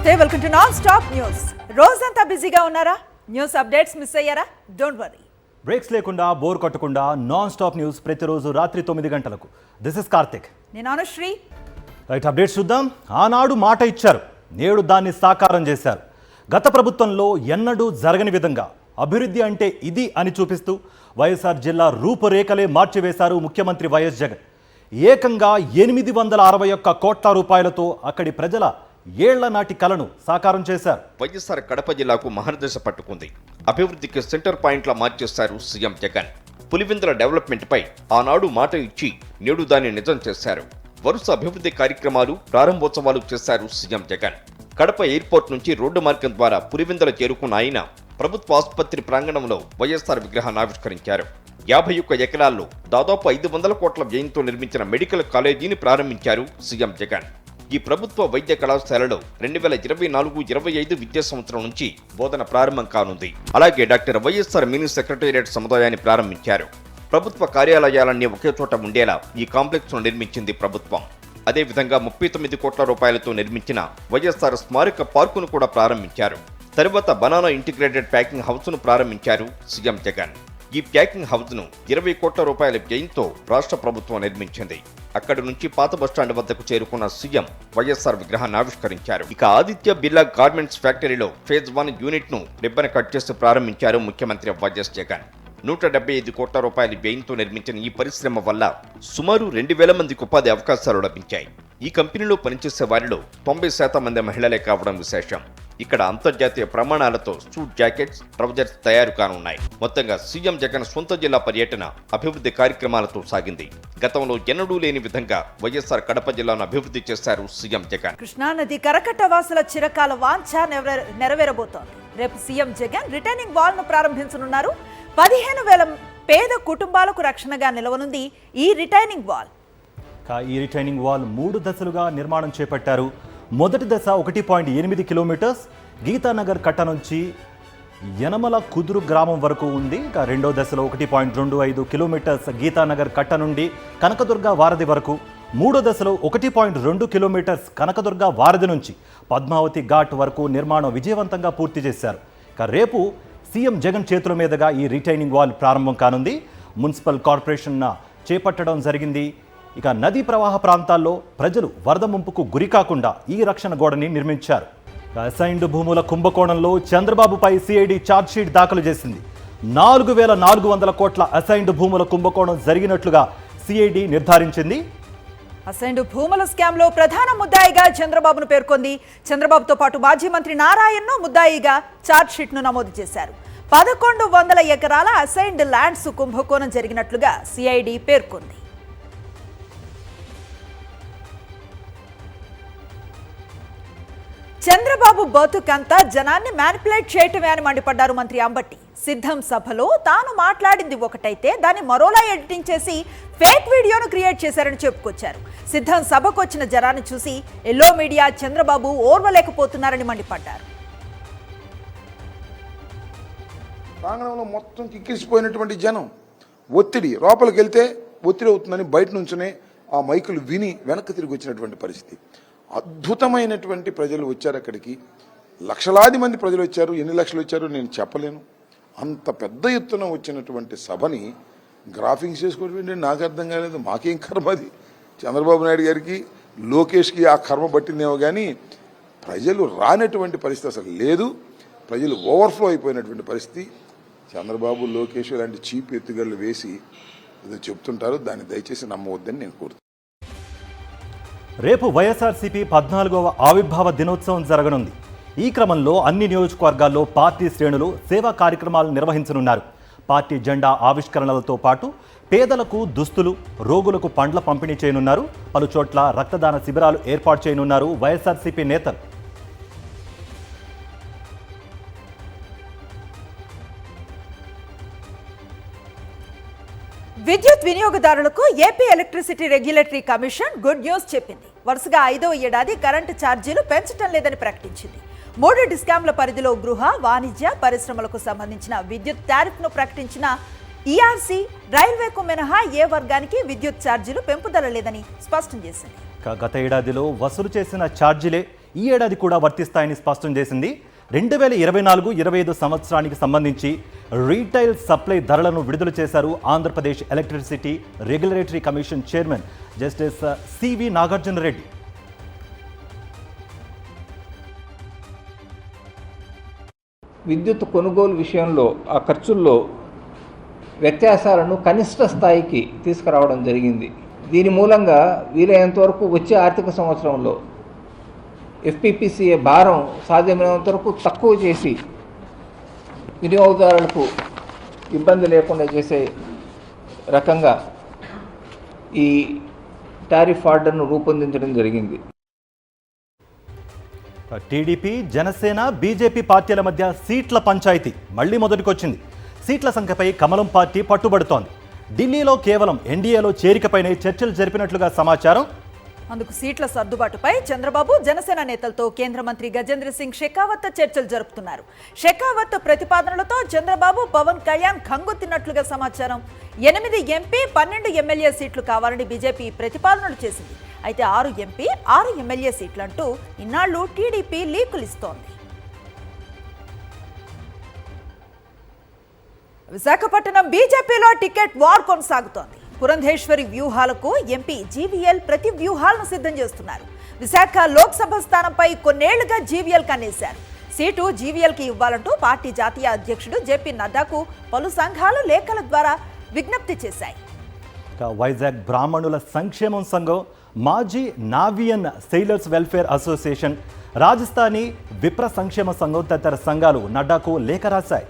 నమస్తే, welcome to non stop news. రోజంతా బిజీగా ఉన్నారా? న్యూస్ అప్డేట్స్ మిస్ అయ్యారా? Don't worry. బ్రేక్స్ లేకుండా బోర్ కొట్టకుండా నాన్ స్టాప్ న్యూస్ ప్రతిరోజు రాత్రి 9 గంటలకు. This is Karthik. నేను అనుశ్రీ. రైట్, అప్డేట్స్ చూద్దాం. ఆనాడు మాట ఇచ్చారు, నేడు దాన్ని సాకారం చేశారు. గత ప్రభుత్వంలో ఎన్నడూ జరగని విధంగా అభివృద్ధి అంటే ఇది అని చూపిస్తూ వైఎస్ఆర్ జిల్లా రూపురేఖలే మార్చివేశారు ముఖ్యమంత్రి వైఎస్ జగన్. ఏకంగా 861 కోట్ల రూపాయలతో అక్కడి ప్రజల ఏళ్ల నాటి కలను సాకారం చేశారు. వైఎస్ఆర్ కడప జిల్లాకు మహర్దశ పట్టుకుంది. అభివృద్ధికి సెంటర్ పాయింట్లా మార్చేశారు సీఎం జగన్. పులివెందుల డెవలప్మెంట్ పై ఆనాడు మాట ఇచ్చి నేడు దాన్ని నిజం చేశారు. వరుస అభివృద్ధి కార్యక్రమాలు, ప్రారంభోత్సవాలు చేశారు సీఎం జగన్. కడప ఎయిర్పోర్ట్ నుంచి రోడ్డు మార్గం ద్వారా పులివెందుల చేరుకున్న ఆయన ప్రభుత్వ ఆసుపత్రి ప్రాంగణంలో వైఎస్ఆర్ విగ్రహాన్ని ఆవిష్కరించారు. 51 ఎకరాల్లో దాదాపు 500 కోట్ల వ్యయంతో నిర్మించిన మెడికల్ కాలేజీని ప్రారంభించారు సీఎం జగన్. ఈ ప్రభుత్వ వైద్య కళాశాలలో 2024-25 విద్యా సంవత్సరం నుంచి బోధన ప్రారంభం కానుంది. అలాగే డాక్టర్ వైఎస్ఆర్ మినీ సెక్రటేరియట్ సముదాయాన్ని ప్రారంభించారు. ప్రభుత్వ కార్యాలయాలన్నీ ఒకే చోట ఉండేలా ఈ కాంప్లెక్స్ ను నిర్మించింది ప్రభుత్వం. అదేవిధంగా 39 కోట్ల రూపాయలతో నిర్మించిన వైఎస్ఆర్ స్మారక పార్కును కూడా ప్రారంభించారు. తరువాత బనానా ఇంటిగ్రేటెడ్ ప్యాకింగ్ హౌస్ ను ప్రారంభించారు సీఎం జగన్. ఈ ప్యాకింగ్ హౌస్ ను 20 కోట్ల రూపాయల వ్యయంతో రాష్ట్ర ప్రభుత్వం నిర్మించింది. అక్కడి నుంచి పాత బస్టాండ్ వద్దకు చేరుకున్న సీఎం వైఎస్ఆర్ విగ్రహాన్ని ఆవిష్కరించారు. ఇక ఆదిత్య బిర్లా గార్మెంట్స్ ఫ్యాక్టరీలో ఫేజ్ 1 యూనిట్ ను రిబ్బన్ కట్ చేసి ప్రారంభించారు ముఖ్యమంత్రి వైఎస్ జగన్. 175 కోట్ల రూపాయల వ్యయంతో నిర్మించిన ఈ పరిశ్రమ వల్ల సుమారు 2000 మందికి ఉపాధి అవకాశాలు లభించాయి. ఈ కంపెనీలో పనిచేసే వారిలో 90% మంది మహిళలే కావడం విశేషం. ఇక్కడ అంతర్జాతీయ ప్రమాణాలతో సూట్ జాకెట్స్, ట్రౌజర్స్ తయారు కానున్నాయి. మొత్తంగా సీఎం జగన్ సొంత జిల్లా పర్యటన అభివృద్ధి కార్యక్రమాలతో సాగింది. గతంలో ఎన్నడూ లేని విధంగా వైఎస్ఆర్ కడప జిల్లాను అభివృద్ధి చేశారు సీఎం జగన్. కృష్ణానది కరకట్ట వాసుల చిరకాల వాంఛ నెరవేరబోతోంది. రేపు సీఎం జగన్ రిటైనింగ్ వాల్ ను ప్రారంభించనున్నారు. 15,000 పేద కుటుంబాలకు రక్షణగా నిలవనుంది ఈ రిటైనింగ్ వాల్. ఈ రిటైనింగ్ వాల్ 3 దశలుగా నిర్మాణం చేపట్టారు. మొదటి దశ 1.8 కిలోమీటర్స్ గీతానగర్ కట్ట నుంచి యనమల కుదురు గ్రామం వరకు ఉంది. ఇక రెండో దశలో 1.25 కిలోమీటర్స్ గీతానగర్ కట్ట నుండి కనకదుర్గ వారధి వరకు. మూడో దశలో 1.2 కిలోమీటర్స్ కనకదుర్గ వారధి నుంచి పద్మావతి ఘాట్ వరకు నిర్మాణం విజయవంతంగా పూర్తి చేశారు. ఇక రేపు సీఎం జగన్ చేతుల మీదుగా ఈ రిటైనింగ్ వాల్ ప్రారంభం కానుంది. మున్సిపల్ కార్పొరేషన్ చేపట్టడం జరిగింది. ఇక నదీ ప్రవాహ ప్రాంతాల్లో ప్రజలు వరద ముంపుకు గురి కాకుండా ఈ రక్షణ గోడని నిర్మించారు. అసైన్డ్ భూముల కుంభకోణంలో చంద్రబాబుపై సిఐడి ఛార్జ్షీట్ దాఖలు చేసింది. 4,400 కోట్ల అసైన్డ్ భూముల కుంభకోణం జరిగినట్లుగా సిఐడి నిర్ధారించింది. అసైన్డ్ భూముల స్కామ్ లో ప్రధాన ముద్దాయిగా చంద్రబాబును పేర్కొంది. చంద్రబాబుతో పాటు మాజీ మంత్రి నారాయణను ముద్దాయిగా ఛార్జ్షీట్ ను నమోదు చేశారు. 1,100 ఎకరాల అసైన్డ్ ల్యాండ్స్ కుంభకోణం జరిగినట్లుగా సిఐడి పేర్కొంది. చంద్రబాబు బతుకంతా జనాన్ని మ్యానిపులేట్ చేయటమే అని మండిపడ్డారు మంత్రి అంబట్టి. సిద్ధం సభలో తాను మాట్లాడింది ఒకటైతే దాన్ని మరోలా ఎడిటింగ్ చేసి ఫేక్ వీడియోను క్రియేట్ చేశారని చెప్పుకొచ్చారు. సిద్ధం సభకు వచ్చిన జనాన్ని చూసి ఎల్లో మీడియా చంద్రబాబు ఓర్వలేకపోతున్నారని మండిపడ్డారు. ప్రాంగణంలో మొత్తం కిక్కిసిపోయినటువంటి జనం, ఒత్తిడి లోపలికి వెళ్తే ఒత్తిడి అవుతుందని బయట నుంచునే ఆ మైకులు విని వెనక్కి తిరిగి వచ్చినటువంటి పరిస్థితి. అద్భుతమైనటువంటి ప్రజలు వచ్చారు అక్కడికి. లక్షలాది మంది ప్రజలు వచ్చారు. ఎన్ని లక్షలు వచ్చారో నేను చెప్పలేను. అంత పెద్ద ఎత్తున వచ్చినటువంటి సభని గ్రాఫింగ్స్ చేసుకోవడం నాకు అర్థం కాలేదు. మాకేం కర్మ అది. చంద్రబాబు నాయుడు గారికి, లోకేష్కి ఆ కర్మ పట్టిందేమో కానీ ప్రజలు రానటువంటి పరిస్థితి అసలు లేదు. ప్రజలు ఓవర్ఫ్లో అయిపోయినటువంటి పరిస్థితి. చంద్రబాబు, లోకేష్ లాంటి చీప్ ఎత్తుగడలు వేసి ఏదో చెప్తుంటారు. దాన్ని దయచేసి నమ్మవద్దని నేను కోరుతున్నాను. రేపు వైఎస్ఆర్సీపీ 14వ ఆవిర్భావ దినోత్సవం జరగనుంది. ఈ క్రమంలో అన్ని నియోజకవర్గాల్లో పార్టీ శ్రేణులు సేవా కార్యక్రమాలు నిర్వహించనున్నారు. పార్టీ జెండా ఆవిష్కరణలతో పాటు పేదలకు దుస్తులు, రోగులకు పండ్ల పంపిణీ చేయనున్నారు. పలు చోట్ల రక్తదాన శిబిరాలు ఏర్పాటు చేయనున్నారు వైఎస్ఆర్సీపీ నేతలు. విద్యుత్ వినియోగదారులకు AP electricity regulatory commission good news చెప్పింది. వరుసగా 5వ ఏడాది కరెంటు ఛార్జీలు పెంచడం లేదని ప్రకటించింది. 3 డిస్కామ్ల పరిధిలో గృహ, వాణిజ్య పరిశ్రమలకు సంబంధించిన విద్యుత్ టారిఫ్ను ప్రకటించిన ఈఆర్సీ రైల్వేకు మినహా ఏ వర్గానికి విద్యుత్ ఛార్జీలు పెంపుదల లేదని స్పష్టం చేసింది. గత ఏడాదిలో వసూలు చేసిన ఛార్జీలే ఈ ఏడాది కూడా వర్తిస్తాయని స్పష్టం చేసింది. 2024-25 సంవత్సరానికి సంబంధించి రీటైల్ సప్లై ధరలను విడుదల చేశారు Andhra Pradesh electricity regulatory commission chairman justice CV Nagarjuna Reddy. విద్యుత్ కొనుగోలు విషయంలో ఆ ఖర్చుల్లో వ్యత్యాసాలను కనిష్ట స్థాయికి తీసుకురావడం జరిగింది. దీని మూలంగా వీలైనంత వరకు వచ్చే ఆర్థిక సంవత్సరంలో ఎఫ్పిపిసిఏ భారం సాధ్యమైనంత వరకు తక్కువ చేసి వినియోగదారులకు ఇబ్బంది లేకుండా చేసే రకంగా ఈ టారిఫ్ ఆర్డర్ను రూపొందించడం జరిగింది. టీడీపీ, జనసేన, బీజేపీ పార్టీల మధ్య సీట్ల పంచాయతీ మళ్లీ మొదటికొచ్చింది. సీట్ల సంఖ్యపై కమలం పార్టీ పట్టుబడుతోంది. ఢిల్లీలో కేవలం ఎన్డీఏలో చేరికపైనే చర్చలు జరిపినట్లుగా సమాచారం. అందుకు సీట్ల సర్దుబాటుపై చంద్రబాబు, జనసేన నేతలతో కేంద్ర మంత్రి గజేంద్ర సింగ్ షెకావత్ చర్చలు జరుపుతున్నారు. షెకావత్ ప్రతిపాదనలతో చంద్రబాబు, పవన్ కళ్యాణ్ కంగుతిన్నట్లుగా సమాచారం. 8 ఎంపీ, 12 ఎమ్మెల్యే సీట్లు కావాలని బీజేపీ ప్రతిపాదనలు చేసింది. అయితే 6 ఎంపీ, 6 ఎమ్మెల్యే సీట్లంటూ ఇన్నాళ్లు టీడీపీ లీకులిస్తోంది. విశాఖపట్నం బీజేపీలో టికెట్ వార్ కొనసాగుతోంది. పురంధేశ్వరి వ్యూహాలకు ఎంపీ జీవీఎల్ ప్రతి వ్యూహాలను సిద్ధం చేస్తున్నారు. విశాఖ లోక్సభ స్థానంపై కొన్నేళ్లుగా జీవీఎల్ కన్నేశారు. సీటు జీవీఎల్కి ఇవ్వాలంటూ పార్టీ జాతీయ అధ్యక్షుడు జేపీ నడ్డాకు పలు సంఘాలు లేఖల ద్వారా విజ్ఞప్తి చేశాయి. వైజాగ్ బ్రాహ్మణుల సంక్షేమం సంఘం, మాజీ నావియన్ సెయిలర్స్ వెల్ఫేర్ అసోసియేషన్, రాజస్థానీ విప్ర సంక్షేమ సంఘం తదితర సంఘాలు నడ్డాకు లేఖ రాశాయి.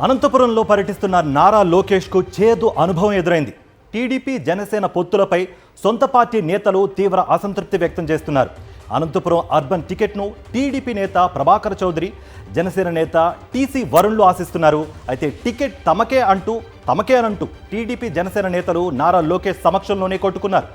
అనంతపురంలో పర్యటిస్తున్న నారా లోకేష్కు చేదు అనుభవం ఎదురైంది. టీడీపీ, జనసేన పొత్తులపై సొంత పార్టీ నేతలు తీవ్ర అసంతృప్తి వ్యక్తం చేస్తున్నారు. అనంతపురం అర్బన్ టికెట్ను టీడీపీ నేత ప్రభాకర్ చౌదరి, జనసేన నేత టీసీ వరుణ్లు ఆశిస్తున్నారు. అయితే టికెట్ తమకే అనంటూ టీడీపీ, జనసేన నేతలు నారా లోకేష్ సమక్షంలోనే కొట్టుకున్నారు.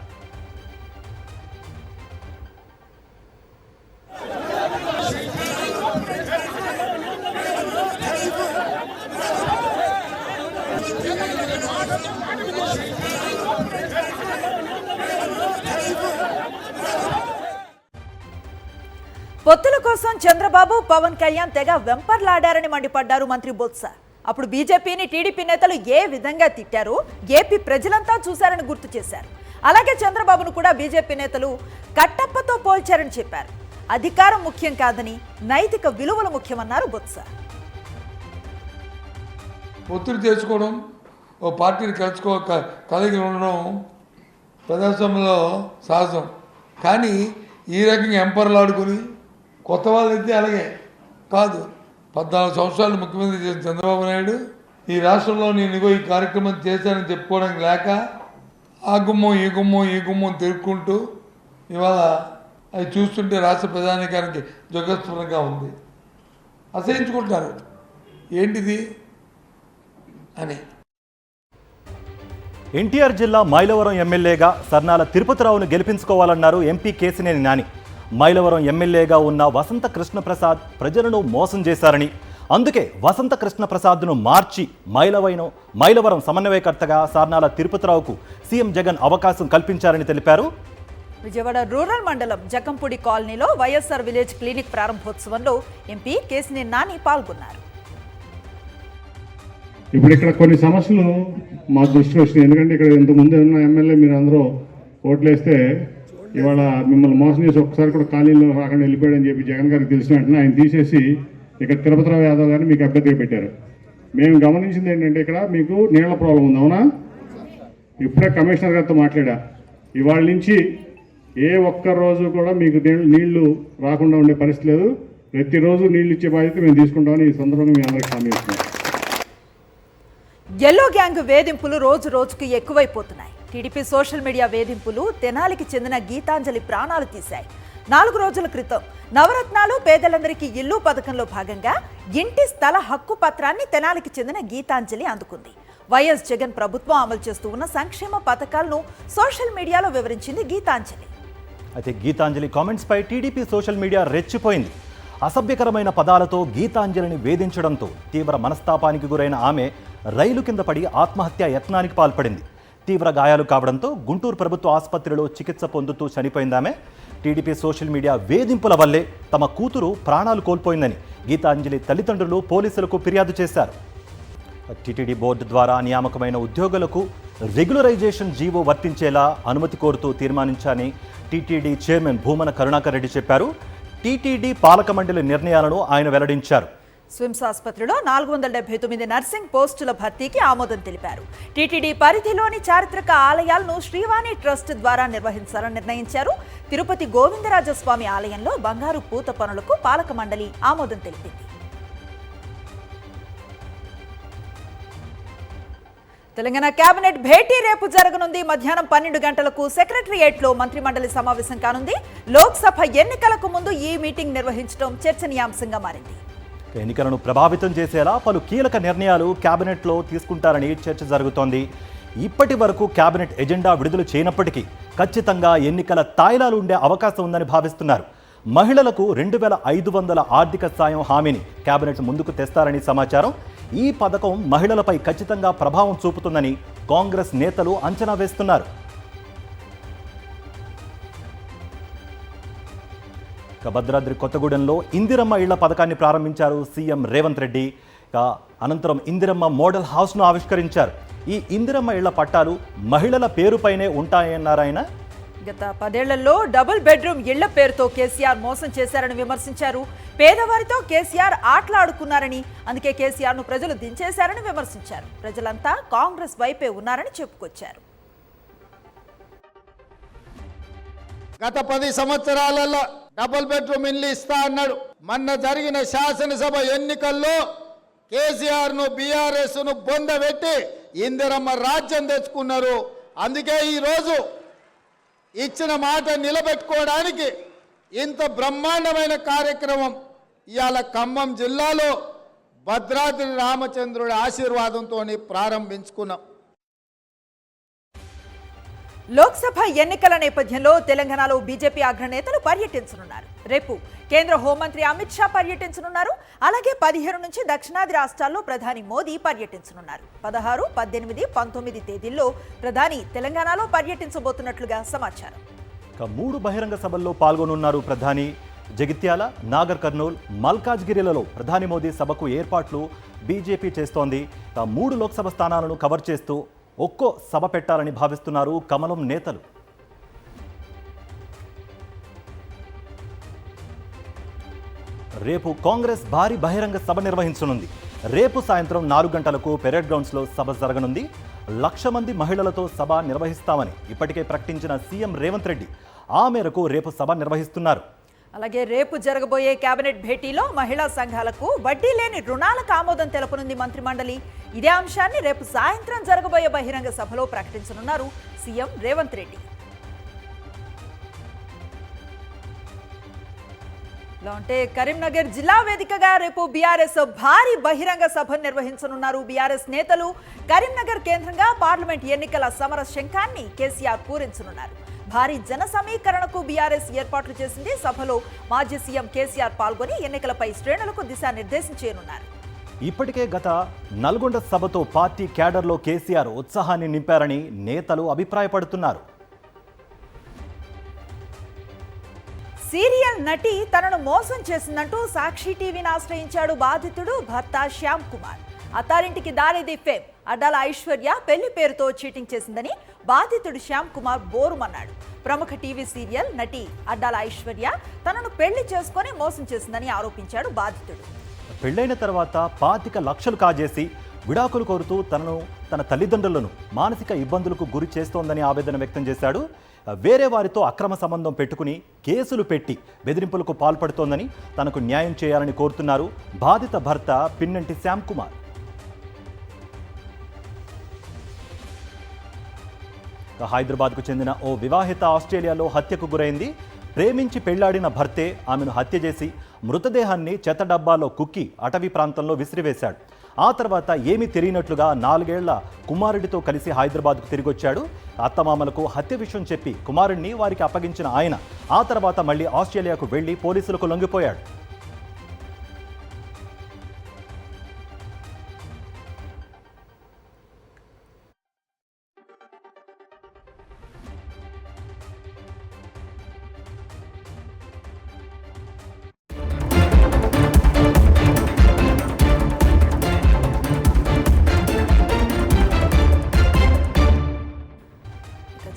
పొత్తుల కోసం చంద్రబాబు, పవన్ కళ్యాణ్ తెగ వెంపర్లాడారని మండిపడ్డారు మంత్రి బొత్స. అప్పుడు బీజేపీని టీడీపీ నేతలు ఏ విధంగా తిట్టారో ఏపీ ప్రజలంతా చూశారని గుర్తు చేశారు. అలాగే చంద్రబాబును కూడా బీజేపీ నేతలు కట్టప్పతో పోల్చారని చెప్పారు. అధికారం ముఖ్యం కాదని, నైతిక విలువలు ముఖ్యమన్నారు బొత్స. ఒత్తిడి తెచ్చుకోవడం, ఓ పార్టీని కలిగి ఉండడం ప్రజాస్వామ్యంలో సహజం. కానీ ఈ రకంగా ఎంపర్లు ఆడుకొని కొత్త వాళ్ళు అయితే అలాగే కాదు. 14 సంవత్సరాలు ముఖ్యమంత్రి చేసిన చంద్రబాబు నాయుడు ఈ రాష్ట్రంలో నేను ఇగో ఈ కార్యక్రమం చేశానని చెప్పుకోవడానికి లేక ఆ గుమ్మం ఈ గుమ్మం తిరుక్కుంటూ ఇవాళ అది చూస్తుంటే రాష్ట్ర ప్రజానీకానికి జగస్ఫురంగా ఉంది. అసహించుకుంటున్నారు ఏంటిది అని. ఎన్టీఆర్ జిల్లా మైలవరం ఎమ్మెల్యేగా సర్నాల తిరుపతిరావును గెలిపించుకోవాలన్నారు ఎంపీ కేసినేని నాని. మైలవరం ఎమ్మెల్యేగా ఉన్న వసంత కృష్ణప్రసాద్ ప్రజలను మోసం చేశారని, అందుకే వసంత కృష్ణప్రసాద్ను మార్చి మైలవరం సమన్వయకర్తగా సర్నాల తిరుపతిరావుకు సీఎం జగన్ అవకాశం కల్పించారని తెలిపారు. విజయవాడ రూరల్ మండలం జకంపూడి కాలనీలో వైఎస్ఆర్ విలేజ్ క్లినిక్ ప్రారంభోత్సవంలో ఎంపీ కేసినేని నాని పాల్గొన్నారు. ఇప్పుడు ఇక్కడ కొన్ని సమస్యలు మా దృష్టికి వచ్చినాయి. ఎందుకంటే ఇక్కడ ఇంతకుముందు ఉన్న ఎమ్మెల్యే మీరు అందరూ ఓట్లేస్తే ఇవాళ మిమ్మల్ని మోసం చేసి ఒక్కసారి కూడా ఖాళీలో రాకుండా వెళ్ళిపోయాడని చెప్పి జగన్ గారికి తెలిసిన వెంటనే ఆయన తీసేసి ఇక్కడ తిరుపతిరావు యాదవ్ గారిని మీకు అభ్యర్థిగా పెట్టారు. మేము గమనించింది ఏంటంటే ఇక్కడ మీకు నీళ్ల ప్రాబ్లం ఉంది, అవునా? ఇప్పుడే కమిషనర్ గారితో మాట్లాడా. ఇవాళ నుంచి ఏ ఒక్క రోజు కూడా మీకు నీళ్లు రాకుండా ఉండే పరిస్థితి లేదు. ప్రతిరోజు నీళ్లు ఇచ్చే బాధ్యత మేము తీసుకుంటామని ఈ సందర్భంగా మీ అందరికీ హామీ ఇస్తున్నాం. ఎల్లో గ్యాంగ్ వేధింపులు రోజు రోజుకు ఎక్కువైపోతున్నాయి. టీడీపీ సోషల్ మీడియా వేధింపులు తెనాలికి చెందిన గీతాంజలి ప్రాణాలు తీశాయి. 4 రోజుల క్రితం నవరత్నాలు పేదలందరికీ ఇల్లు పథకంలో భాగంగా ఇంటి స్థల హక్కు పత్రాన్ని తెనాలికి చెందిన గీతాంజలి అందుకుంది. వైఎస్ జగన్ ప్రభుత్వం అమలు చేస్తూ ఉన్న సంక్షేమ పథకాలను సోషల్ మీడియాలో వివరించింది గీతాంజలి. అయితే గీతాంజలి కామెంట్స్పై టీడీపీ సోషల్ మీడియా రెచ్చిపోయింది. అసభ్యకరమైన పదాలతో గీతాంజలిని వేధించడంతో తీవ్ర మనస్తాపానికి గురైన ఆమె రైలు కింద పడి ఆత్మహత్యా యత్నానికి పాల్పడింది. తీవ్ర గాయాలు కావడంతో గుంటూరు ప్రభుత్వ ఆసుపత్రిలో చికిత్స పొందుతూ చనిపోయిందామె. టీడీపీ సోషల్ మీడియా వేధింపుల వల్లే తమ కూతురు ప్రాణాలు కోల్పోయిందని గీతాంజలి తల్లిదండ్రులు పోలీసులకు ఫిర్యాదు చేశారు. టీటీడీ బోర్డు ద్వారా నియామకమైన ఉద్యోగులకు రెగ్యులరైజేషన్ జీవో వర్తించేలా అనుమతి కోరుతూ తీర్మానించాలని టీటీడీ చైర్మన్ భూమన కరుణాకర్ రెడ్డి చెప్పారు. టీటీడీ పాలక మండలి నిర్ణయాలను ఆయన వెల్లడించారు. స్విమ్స్ ఆసుపత్రిలో 479 నర్సింగ్ పోస్టుల భర్తీకి ఆమోదం తెలిపారు. టీటీడీ పరిధిలోని చారిత్రక ఆలయాలను శ్రీవాణి ట్రస్ట్ ద్వారా నిర్వహించాలని నిర్ణయించారు. తిరుపతి గోవిందరాజస్వామి ఆలయంలో బంగారు పూత పనులకు పాలక మండలి ఆమోదం తెలిపింది. తెలంగాణ కేబినెట్ భేటీ రేపు జరగనుంది. మధ్యాహ్నం 12 గంటలకు సెక్రటరియేట్లో మంత్రిమండలి సమావేశం కానుంది. లోక్సభ ఎన్నికలకు ముందు ఈ మీటింగ్ నిర్వహించడం చర్చనీయాంశంగా మారింది. ఎన్నికలను ప్రభావితం చేసేలా పలు కీలక నిర్ణయాలు కేబినెట్లో తీసుకుంటారని చర్చ జరుగుతోంది. ఇప్పటి వరకు కేబినెట్ ఎజెండా విడుదల చేయనప్పటికీ ఖచ్చితంగా ఎన్నికల తాయిలాలు ఉండే అవకాశం ఉందని భావిస్తున్నారు. మహిళలకు 2500 ఆర్థిక సాయం హామీని కేబినెట్ ముందుకు తెస్తారని సమాచారం. ఈ పథకం మహిళలపై ఖచ్చితంగా ప్రభావం చూపుతుందని కాంగ్రెస్ నేతలు అంచనా వేస్తున్నారు. భద్రాద్రి కొత్తగూడెంలో ఇందిరమ్మ ఇళ్ల పథకాన్ని ప్రారంభించారు సీఎం రేవంత్ రెడ్డి. అనంతరం ఇందిరమ్మ మోడల్ హౌస్ను ఆవిష్కరించారు. ఈ ఇందిరమ్మ ఇళ్ల పట్టాలు మహిళల పేరుపైనే ఉంటాయన్నారాయన. గత 10 ఏళ్లలో డబుల్ బెడ్రూమ్ ఇళ్ల పేరుతో కేసీఆర్ మోసం చేశారని విమర్శించారు. పేదవారితో కేసీఆర్ ఆటలాడుకున్నారని, అందుకే కేసీఆర్ను ప్రజలు దించేశారని విమర్శించారు. ప్రజలంతా కాంగ్రెస్ వైపే ఉన్నారని చెప్పుకొచ్చారు. గత 10 సంవత్సరాలలో డబుల్ బెడ్రూమ్ ఇల్లు ఇస్తా అన్నాడు. మొన్న జరిగిన శాసనసభ ఎన్నికల్లో కేసీఆర్ ను బీఆర్ఎస్ ను బొందబెట్టి ఇందిరమ్మ రాజ్యం తెచ్చుకున్నారు. అందుకే ఈరోజు ఇచ్చిన మాట నిలబెట్టుకోవడానికి ఇంత బ్రహ్మాండమైన కార్యక్రమం ఇవాళ ఖమ్మం జిల్లాలో భద్రాద్రి రామచంద్రుడి ఆశీర్వాదంతో ప్రారంభించుకున్నాం. లోక్సభ ఎన్నికల నేపథ్యంలో తెలంగాణలో బీజేపీ అగ్రనేతలు పర్యటించనున్నారు. రేపు కేంద్ర హోంమంత్రి అమిత్ షా పర్యటించనున్నారు. అలాగే 15 నుంచి దక్షిణాది రాష్ట్రాల్లో ప్రధాని మోదీ పర్యటించనున్నారు. 16, 18, 19 తేదీల్లో ప్రధాని తెలంగాణలో పర్యటించబోతున్నట్లుగా సమాచారం. 3 బహిరంగ సభల్లో పాల్గొనున్నారు ప్రధాని. జగిత్యాల, నాగర్ కర్నూల్, మల్కాజ్గిరిలలో ప్రధాని మోదీ సభకు ఏర్పాట్లు బీజేపీ చేస్తోంది. 3 లోక్సభ స్థానాలను కవర్ చేస్తూ ఒక్కో సభ పెట్టాలని భావిస్తున్నారు కమలం నేతలు. రేపు కాంగ్రెస్ భారీ బహిరంగ సభ నిర్వహించనుంది. రేపు సాయంత్రం 4 గంటలకు పెరేడ్ గ్రౌండ్స్లో సభ జరగనుంది. 1,00,000 మంది మహిళలతో సభ నిర్వహిస్తామని ఇప్పటికే ప్రకటించిన సీఎం రేవంత్ రెడ్డి ఆ మేరకు రేపు సభ నిర్వహిస్తున్నారు. అలాగే రేపు జరగబోయే కేబినెట్ భేటీలో మహిళా సంఘాలకు వడ్డీ లేని రుణాలకు ఆమోదం తెలపనుంది మంత్రిమండలి. ఇదే అంశాన్ని రేపు సాయంత్రం జరగబోయే బహిరంగ సభలో ప్రకటించనున్నారు సీఎం రేవంత్ రెడ్డి. అంటే కరీంనగర్ జిల్లా వేదికగా రేపు బీఆర్ఎస్ భారీ బహిరంగ సభ నిర్వహించనున్నారు. బీఆర్ఎస్ నేతలు కరీంనగర్ కేంద్రంగా పార్లమెంట్ ఎన్నికల సమర శంఖాన్ని కేసీఆర్ పూరించనున్నారు. భారీ జన సమీకరణకు బీఆర్ఎస్ ఏర్పాట్లు చేసింది. సభలో మాజీ సీఎం కేసీఆర్ పాల్గొని ఎన్నికలపై శ్రేణులకు దిశానిర్దేశం చేయనున్నారు. ఇప్పటికే గత నల్గొండ సభతో పార్టీ క్యాడర్లో కేసీఆర్ ఉత్సాహాన్ని నింపారని నేతలు అభిప్రాయపడుతున్నారు. సీరియల్ నటి తనను మోసం చేసిందంటూ సాక్షి టీవీని ఆశ్రయించాడు బాధితుడు భర్త శ్యామ్ కుమార్. అత్తారింటికి దారేది ఫేమ్ అడ్డాల ఐశ్వర్య పెళ్లి పేరుతో చీటింగ్ చేసిందని బాధితుడు శ్యామ్ కుమార్ బోరుమన్నాడు. ప్రముఖ టీవీ సీరియల్ నటి అడ్డాల ఐశ్వర్య తనను పెళ్లి చేసుకొని మోసం చేసిందని ఆరోపించాడు బాధితుడు. పెళ్లైన తర్వాత 25 లక్షలు కాజేసి విడాకులు కోరుతూ తన తల్లిదండ్రులను మానసిక ఇబ్బందులకు గురి చేస్తోందని ఆవేదన వ్యక్తం చేశాడు. వేరే వారితో అక్రమ సంబంధం పెట్టుకుని కేసులు పెట్టి బెదిరింపులకు పాల్పడుతోందని తనకు న్యాయం చేయాలని కోరుతున్నారు బాధిత భర్త పిన్నంటి శ్యామ్ కుమార్. హైదరాబాద్కు చెందిన ఓ వివాహిత ఆస్ట్రేలియాలో హత్యకు గురైంది. ప్రేమించి పెళ్లాడిన భర్తే ఆమెను హత్య చేసి మృతదేహాన్ని చెత్త డబ్బాలో కుక్కి అటవీ ప్రాంతంలో విసిరివేశాడు. ఆ తర్వాత ఏమీ తెలియనట్లుగా 4 ఏళ్ల కుమారుడితో కలిసి హైదరాబాద్కు తిరిగొచ్చాడు. అత్తమామలకు హత్య విషయం చెప్పి కుమారుడిని వారికి అప్పగించిన ఆయన ఆ తర్వాత మళ్ళీ ఆస్ట్రేలియాకు వెళ్లి పోలీసులకు లొంగిపోయాడు.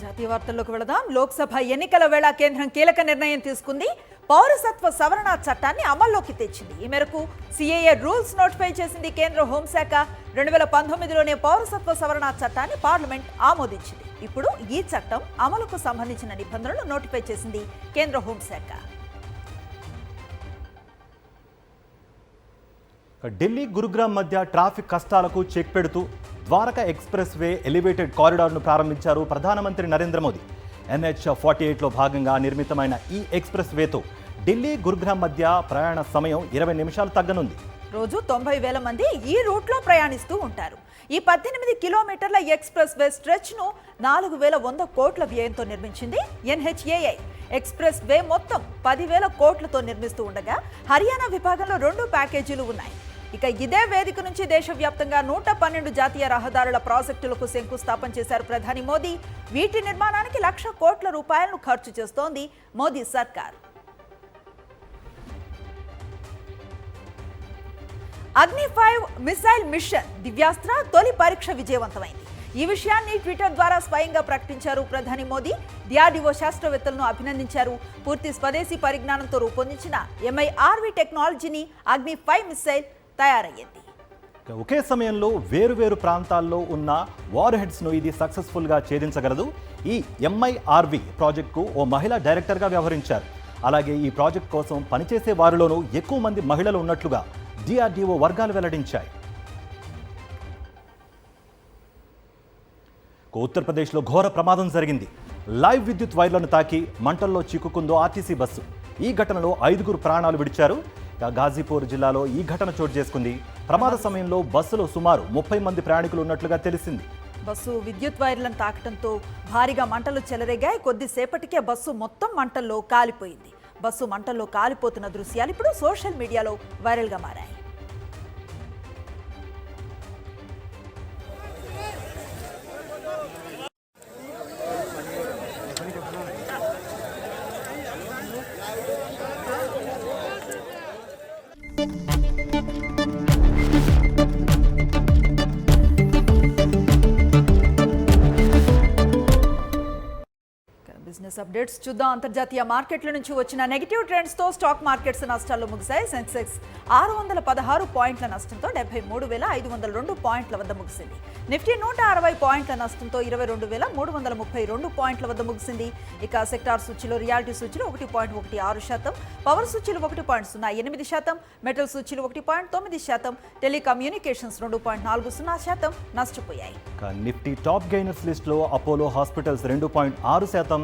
జాతీయ వార్తల్లోకి వెళదాం. లోక్సభ ఎన్నికల వేళ కేంద్రం కీలక నిర్ణయం తీసుకుంది. పౌరసత్వ సవరణ చట్టాన్ని అమల్లోకి తెచ్చింది. ఈ మేరకు సిఏఏ రూల్స్ నోటిఫై చేసింది కేంద్ర హోంశాఖ. 2019లోనే పౌరసత్వ సవరణ చట్టాన్ని పార్లమెంట్ ఆమోదించింది. ఇప్పుడు ఈ చట్టం అమలుకు సంబంధించిన నిబంధనలు నోటిఫై చేసింది కేంద్ర హోంశాఖ. ఢిల్లీ గురుగ్రామ్ మధ్య ట్రాఫిక్ కష్టాలకు చెక్ పెడుతూ ద్వారకా ఎక్స్ప్రెస్ వే ఎలివేటెడ్ కారిడార్ను ప్రారంభించారు ప్రధానమంత్రి నరేంద్ర మోదీ. NH-48లో భాగంగా నిర్మితమైన ఈ ఎక్స్ప్రెస్ వేతో ఢిల్లీ గురుగ్రామ్ మధ్య ప్రయాణ సమయం 20 నిమిషాలు తగ్గనుంది. రోజు 90,000 మంది ఈ రూట్లో ప్రయాణిస్తూ ఉంటారు. ఈ 18 కిలోమీటర్ల ఎక్స్ప్రెస్ వే స్ట్రెచ్ ను 4,100 కోట్ల వ్యయంతో నిర్మించింది NHAI. ఎక్స్ప్రెస్ వే మొత్తం 10,000 కోట్లతో నిర్మిస్తూ ఉండగా హర్యానా విభాగంలో 2 ప్యాకేజీలు ఉన్నాయి. ఇక ఇదే వేదిక నుంచి దేశవ్యాప్తంగా 112 జాతీయ రహదారుల ప్రాజెక్టులకు శంకుస్థాపన చేశారు ప్రధాని మోదీ. వీటి నిర్మాణానికి 1,00,000 కోట్ల రూపాయలను ఖర్చు చేస్తోంది మోదీ సర్కార్. అగ్ని 5 మిసైల్ మిషన్ దివ్యాస్త్ర తొలి పరీక్ష విజయవంతమైంది. ఈ విషయాన్ని ట్విట్టర్ ద్వారా స్వయంగా ప్రకటించారు ప్రధాని మోదీ. DRDO శాస్త్రవేత్తలను అభినందించారు. పూర్తి స్వదేశీ పరిజ్ఞానంతో రూపొందించిన MIRV టెక్నాలజీని అగ్ని 5 మిసైల్ తయారయ్యింది. ఒకే సమయంలో వేరువేరు ప్రాంతాల్లో ఉన్న వార్ హెడ్స్ను ఇది సక్సెస్ఫుల్గా ఛేదించగలదు. ఈ MIRV ప్రాజెక్టుకు ఓ మహిళా డైరెక్టర్గా వ్యవహరించారు. అలాగే ఈ ప్రాజెక్ట్ కోసం పనిచేసే వారిలోనూ ఎక్కువ మంది మహిళలు ఉన్నట్లుగా DRDO వర్గాలు వెల్లడించాయి. ఉత్తరప్రదేశ్లో ఘోర ప్రమాదం జరిగింది. లైవ్ విద్యుత్ వైర్లను తాకి మంటల్లో చిక్కుకుందో ఆర్టీసీ బస్సు. ఈ ఘటనలో 5 ప్రాణాలు విడిచారు. గాజీపూర్ జిల్లాలో ఈ ఘటన చోటు చేసుకుంది. ప్రమాద సమయంలో బస్సులో సుమారు 30 మంది ప్రయాణికులు ఉన్నట్లుగా తెలిసింది. బస్సు విద్యుత్ వైర్లను తాకడంతో భారీగా మంటలు చెలరేగాయి. కొద్దిసేపటికే బస్సు మొత్తం మంటల్లో కాలిపోయింది. బస్సు మంటల్లో కాలిపోతున్న దృశ్యాలు ఇప్పుడు సోషల్ మీడియాలో వైరల్గా మారాయి. బిజినెస్ అప్డేట్స్ చూద్దాం. అంతర్జాతీయ మార్కెట్ల నుంచి వచ్చిన నెగిటివ్ ట్రెండ్స్ తో స్టాక్ మార్కెట్స్ నష్టాల్లో ముగిశాయి. సెన్సెక్స్ 616 పాయింట్ల నష్టంతో 73,502 పాయింట్ల వద్ద ముగిసింది. నిఫ్టీ 160 పాయింట్ల నష్టంతో 22,332 పాయింట్ల వద్ద ముగిసింది. ఇక సెక్టార్ సూచీలో రియాలిటీ సూచీలు 1.16%, పవర్ సూచీలు 1.08%, మెటల్ సూచీలు 1.9%, టెలికమ్యూనికేషన్స్ 2.40% నష్టపోయాయి. నిఫ్టీ టాప్ గెయినర్స్ లిస్టులో Apollo hospitals 2.6%,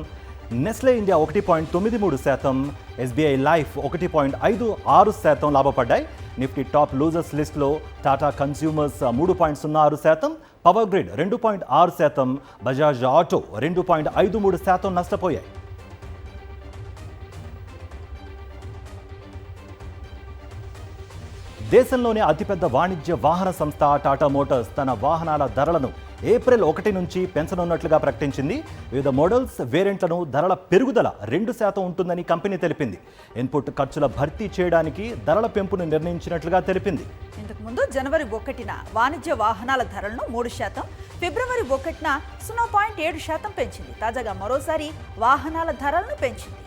Nestle India 1.93%, SBI life 1.56% లాభపడ్డాయి. నిఫ్టీ టాప్ లూజర్స్ లిస్టులో Tata consumers 3.06%, power grid 2.6%, Bajaj auto 2.53% నష్టపోయాయి. దేశంలోనే అతిపెద్ద వాణిజ్య వాహన సంస్థ టాటా మోటార్స్ తన వాహనాల ధరలను ఏప్రిల్ 1 నుంచి పెంచనున్నట్లుగా ప్రకటించింది. వివిధ మోడల్స్ వేరియంట్లను ధరల పెరుగుదల 2% ఉంటుందని కంపెనీ తెలిపింది. ఇన్పుట్ ఖర్చుల భర్తీ చేయడానికి ధరల పెంపును నిర్ణయించినట్లుగా తెలిపింది. ఇంతకుముందు జనవరి 1న వాణిజ్య వాహనాల ధరలను 3%, ఫిబ్రవరి 1న 0.7% పెంచింది. తాజాగా మరోసారి వాహనాల ధరలను పెంచింది.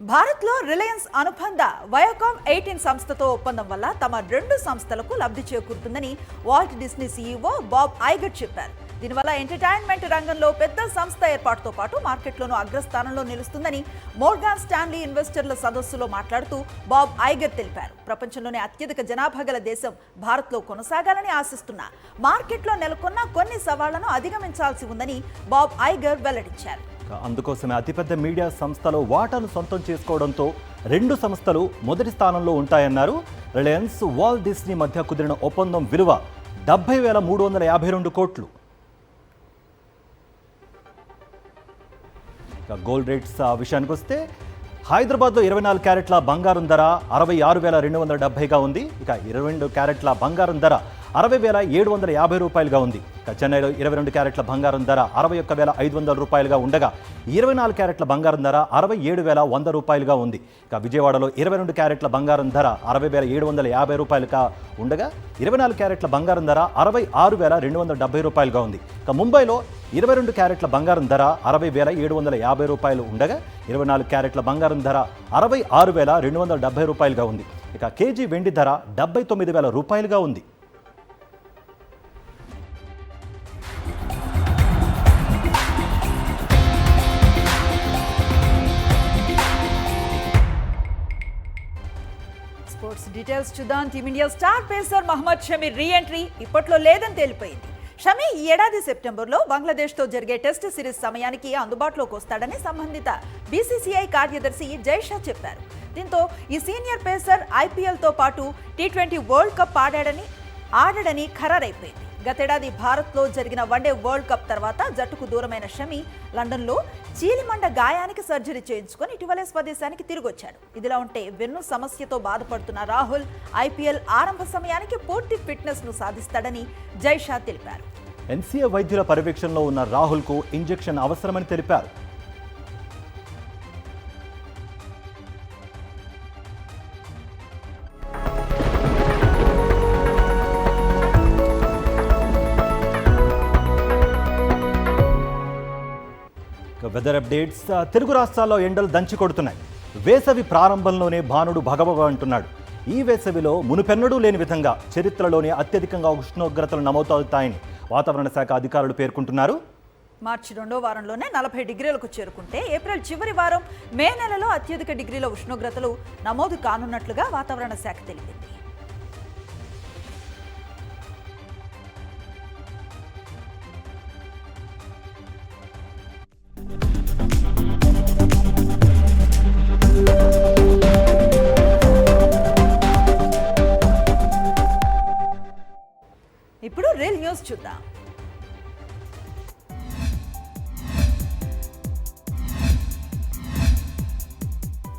భారత్లో రిలయన్స్ అనుబంధ వయోకామ్ 18 సంస్థతో ఒప్పందం వల్ల తమ 2 సంస్థలకు లబ్ధి చేకూరుతుందని Walt Disney CEO Bob Iger చెప్పారు. దీనివల్ల ఎంటర్టైన్మెంట్ రంగంలో పెద్ద సంస్థ ఏర్పాటుతో పాటు మార్కెట్లోనూ అగ్రస్థానంలో నిలుస్తుందని మోర్గాన్ స్టాన్లీ ఇన్వెస్టర్ల సదస్సులో మాట్లాడుతూ బాబ్ ఐగర్ తెలిపారు. ప్రపంచంలోనే అత్యధిక జనాభా గల దేశం భారత్లో కొనసాగాలని ఆశిస్తున్న మార్కెట్లో నెలకొన్న కొన్ని సవాళ్లను అధిగమించాల్సి ఉందని బాబ్ ఐగర్ వెల్లడించారు. అందుకోసమే అతిపెద్ద మీడియా సంస్థలో వాటాను సొంతం చేసుకోవడంతో 2 సంస్థలు మొదటి స్థానంలో ఉంటాయన్నారు. రిలయన్స్, వాల్ట్ డిస్నీ మధ్య కుదిరిన ఒప్పందం విలువ 70,352 కోట్లు. గోల్డ్ రేట్స్ విషయానికి వస్తే హైదరాబాద్లో 24 క్యారెట్ల బంగారం ధర 66,270గా ఉంది. ఇక 22 క్యారెట్ల బంగారం ధర 60,750 రూపాయలుగా ఉంది. చెన్నైలో 22 క్యారెట్ల బంగారం ధర 61,500 రూపాయలుగా ఉండగా 24 క్యారెట్ల బంగారం ధర 67,100 రూపాయలుగా ఉంది. విజయవాడలో 22 క్యారెట్ల బంగారం ధర 60,750 రూపాయలుగా ఉండగా 24 క్యారెట్ల బంగారం ధర 66,270 రూపాయలుగా ఉంది. ముంబైలో 22 క్యారెట్ల బంగారం ధర 60,750 రూపాయలు ఉండగా 24 క్యారెట్ల బంగారం ధర 66,270 రూపాయలుగా ఉంది. కేజీ వెండి ధర 79,000 రూపాయలుగా ఉంది. స్పోర్ట్స్ డీటెయిల్స్ చూద్దాం. Team India star pacer Mohammed Shami re entry ఇప్పట్లో లేదని తేలిపోయింది. షమి ఈ ఏడాది సెప్టెంబర్లో బంగ్లాదేశ్తో జరిగే టెస్ట్ సిరీస్ సమయానికి అందుబాటులోకి వస్తాడని సంబంధిత బీసీసీఐ కార్యదర్శి జైషా చెప్పారు. దీంతో ఈ సీనియర్ పేసర్ ఐపీఎల్తో పాటు T20 వరల్డ్ కప్ ఆడడని ఖరారైపోయింది. గతేడాది భారత్లో జరిగిన వన్డే వరల్డ్ కప్ తర్వాత జట్టుకు దూరమైన షమి లండన్లో చీలిమండ గాయానికి సర్జరీ చేయించుకొని ఇటీవలే స్వదేశానికి తిరిగొచ్చాడు. ఇదిలా ఉంటే వెన్ను సమస్యతో బాధపడుతున్న రాహుల్ ఐపీఎల్ ఆరంభ సమయానికి పూర్తి ఫిట్నెస్ను సాధిస్తాడని జైషా తెలిపారు. ఎన్సీఏ వైద్యుల పర్యవేక్షణలో ఉన్న రాహుల్కు ఇంజెక్షన్ అవసరమని తెలిపారు. Weather updates. తెలుగు రాష్ట్రాల్లో ఎండలు దంచి కొడుతున్నాయి. వేసవి ప్రారంభంలోనే భానుడు భగభగ అంటున్నాడు. ఈ వేసవిలో మునుపెన్నడూ లేని విధంగా చరిత్రలోనే అత్యధికంగా ఉష్ణోగ్రతలు నమోదవుతాయని వాతావరణ శాఖ అధికారులు పేర్కొంటున్నారు. మార్చి 2వ వారంలోనే 40 డిగ్రీలకు చేరుకుంటే ఏప్రిల్ చివరి వారం మే నెలలో అత్యధిక డిగ్రీల ఉష్ణోగ్రతలు నమోదు కానున్నట్లుగా వాతావరణ శాఖ తెలిపింది. ఇప్పుడు రీల్ న్యూస్ చూద్దాం.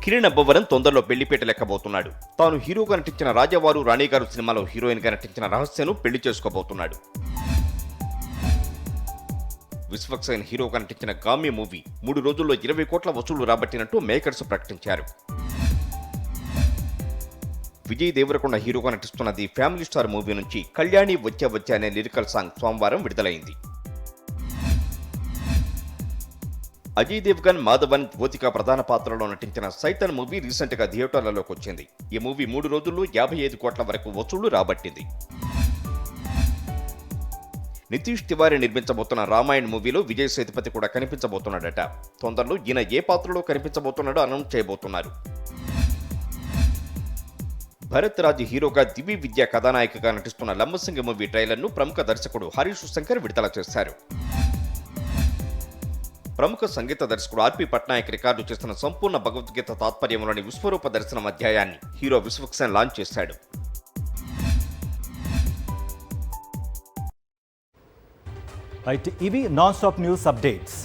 కిరణ్ అబ్బవరం తొందరలో పెళ్లిపేట లెక్కబోతున్నాడు. తాను హీరోగా నటించిన రాజావారు రాణిగారు సినిమాలో హీరోయిన్ గా నటించిన రహస్యను పెళ్లి చేసుకోబోతున్నాడు. విశ్వక్సేన్ హీరోగా నటించిన గామి మూవీ 3 రోజుల్లో 20 కోట్ల వసూళ్లు రాబట్టినట్టు మేకర్స్ ప్రకటించారు. విజయ్ దేవరకొండ హీరోగా నటిస్తున్న ది ఫ్యామిలీ స్టార్ మూవీ నుంచి కళ్యాణి వచ్చే వచ్చే అనే లిరికల్ సాంగ్ సోమవారం విడుదలైంది. అజయ్ దేవ్గన్, మాధవన్, జ్యోతిక ప్రధాన పాత్రలో నటించిన సైతన్ మూవీ రీసెంట్ గా థియేటర్లలోకి వచ్చింది. ఈ మూవీ 3 రోజుల్లో 55 కోట్ల వరకు వసూళ్లు రాబట్టింది. నితీష్ తివారీ నిర్మించబోతున్న రామాయణ్ మూవీలో విజయ్ సేతుపతి కూడా కనిపించబోతున్నాడట. తొందరలో ఈయన ఏ పాత్రలో కనిపించబోతున్నాడో అనౌన్స్ చేయబోతున్నారు. భరత్ రాజ్ హీరోగా దివి విద్య కథానాయికగా నటిస్తున్న లంబసింగి మూవీ ట్రైలర్ను ప్రముఖ దర్శకుడు హరీష్ శంకర్ విడుదల చేశారు. ప్రముఖ సంగీత దర్శకుడు ఆర్పి పట్నాయక్ రికార్డు చేస్తున్న సంపూర్ణ భగవద్గీత తాత్పర్యంలోని విశ్వరూప దర్శనం అధ్యాయాన్ని హీరో విశ్వక్సేన్ లాంచ్ చేశాడు. ఇవి నాన్ స్టాప్ న్యూస్ అప్డేట్స్.